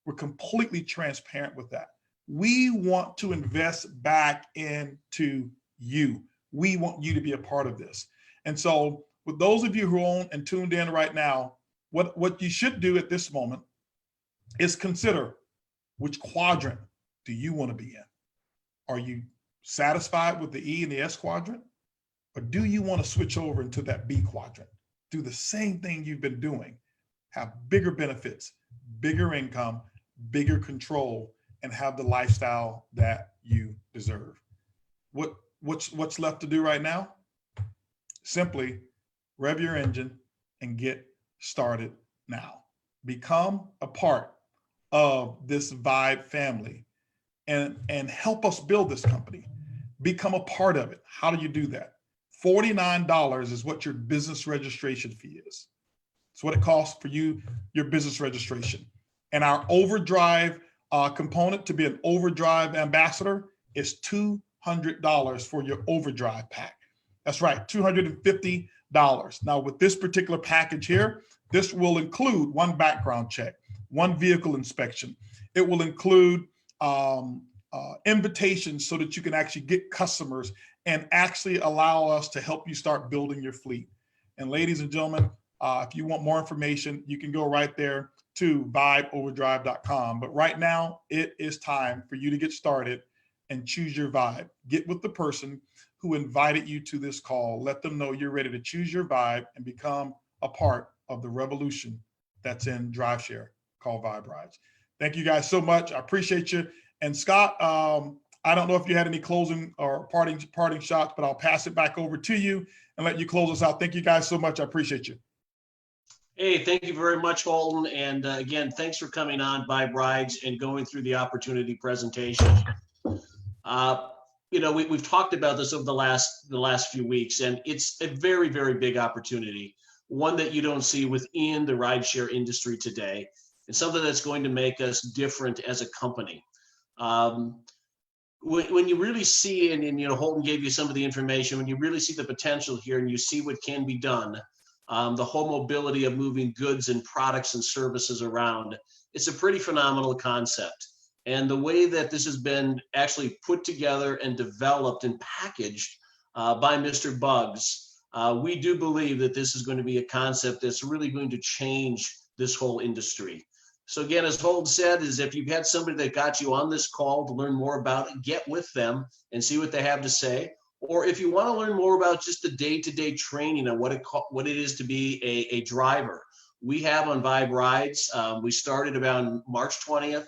We're completely transparent with that. We want to invest back into you. We want you to be a part of this. And so with those of you who own and tuned in right now, what you should do at this moment is consider, which quadrant do you want to be in? Are you satisfied with the E and the S quadrant? Or do you want to switch over into that B quadrant? Do the same thing you've been doing, have bigger benefits, bigger income, bigger control, and have the lifestyle that you deserve. What's left to do right now? Simply rev your engine and get started now. Become a part of this Vibe family and help us build this company. Become a part of it. How do you do that? $49 is what your business registration fee is. It's what it costs for you, your business registration. And our overdrive component to be an overdrive ambassador is $200 for your overdrive pack. That's right, $250. Now with this particular package here, this will include one background check, one vehicle inspection. It will include invitations so that you can actually get customers and actually allow us to help you start building your fleet. And ladies and gentlemen, if you want more information, you can go right there to vibeoverdrive.com. But right now, it is time for you to get started and choose your vibe. Get with the person who invited you to this call. Let them know you're ready to choose your vibe and become a part of the revolution that's in Driveshare called Vibe Rides. Thank you guys so much. I appreciate you. And Scott, I don't know if you had any closing or parting shots, but I'll pass it back over to you and let you close us out. Thank you guys so much. I appreciate you. Hey, thank you very much, Holton. And again, thanks for coming on Vibe Rides and going through the opportunity presentation. We've talked about this over the last few weeks, and it's a very, very big opportunity, one that you don't see within the rideshare industry today, and something that's going to make us different as a company. when you really see, and you know, Holton gave you some of the information, when you really see the potential here and you see what can be done, the whole mobility of moving goods and products and services around, it's a pretty phenomenal concept. And the way that this has been actually put together and developed and packaged by Mr. Bugs, we do believe that this is going to be a concept that's really going to change this whole industry. So again, as Holton said, is if you've had somebody that got you on this call to learn more about it, get with them and see what they have to say. Or if you want to learn more about just the day-to-day training and what it is to be a driver, we have on Vibe Rides. We started about March 20th,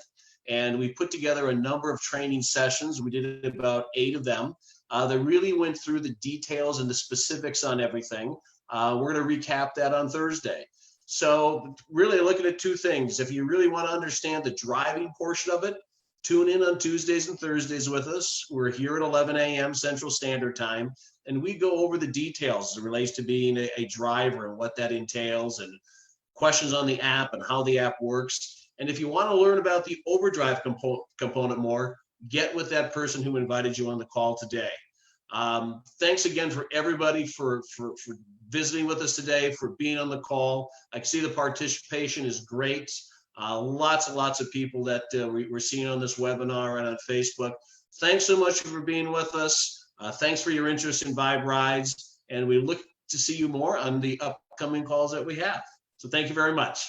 and we put together a number of training sessions. We did about 8 of them. That really went through the details and the specifics on everything. We're going to recap that on Thursday. So really looking at 2 things. If you really want to understand the driving portion of it, tune in on Tuesdays and Thursdays with us. We're here at 11 a.m. Central Standard Time, and we go over the details as it relates to being a driver and what that entails, and questions on the app and how the app works. And if you want to learn about the OVERDRIVE component more, get with that person who invited you on the call today. Thanks again for everybody for visiting with us today, for being on the call. I can see the participation is great. Lots and lots of people that we're seeing on this webinar and on Facebook. Thanks so much for being with us. Thanks for your interest in Vibe Rides, and we look to see you more on the upcoming calls that we have. So thank you very much.